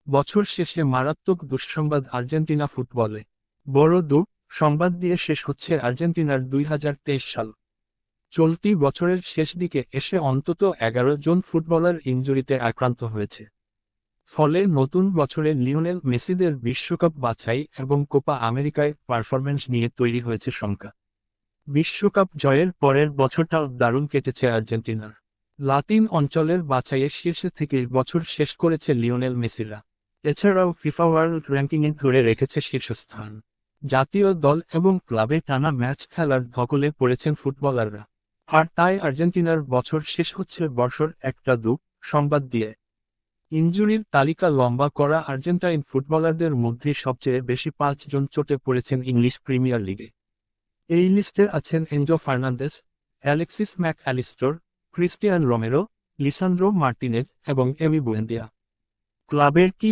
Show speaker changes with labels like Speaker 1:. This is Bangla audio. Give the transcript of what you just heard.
Speaker 1: বছর শেষে মারাত্মক দুঃসংবাদ আর্জেন্টিনা ফুটবলে। বড় সংবাদ দিয়ে শেষ হচ্ছে আর্জেন্টিনার 2023 সাল। চলতি বছরের শেষ দিকে এসে অন্তত 11 জন ফুটবলার ইনজুরিতে আক্রান্ত হয়েছে। ফলে নতুন বছরে লিওনেল মেসিদের বিশ্বকাপ বাছাই এবং কোপা আমেরিকায় পারফরম্যান্স নিয়ে তৈরি হয়েছে শঙ্কা। বিশ্বকাপ জয়ের পরের বছরটাও দারুণ কেটেছে আর্জেন্টিনার। লাতিন অঞ্চলের বাছাইয়ে শীর্ষে থেকে বছর শেষ করেছে লিওনেল মেসিরা। এছাড়াও ফিফা ওয়ার্ল্ড র্যাঙ্কিংয়ে ধরে রেখেছে শীর্ষস্থান। জাতীয় দল এবং ক্লাবে টানা ম্যাচ খেলার ধকলে পড়েছেন ফুটবলাররা। আর তাই আর্জেন্টিনার বছর শেষ হচ্ছে বর্ষর একটা সংবাদ দিয়ে। ইনজুরির তালিকা লম্বা করা আর্জেন্টাইন ফুটবলারদের মধ্যে সবচেয়ে বেশি 5 জন চোটে পড়েছেন ইংলিশ প্রিমিয়ার লিগে। এই লিস্টে আছেন Enzo Fernandez, Alexis Mac Allister, Cristian Romero, Lisandro Martinez এবং এমি বুয়েন্দিয়া। ক্লাবের কি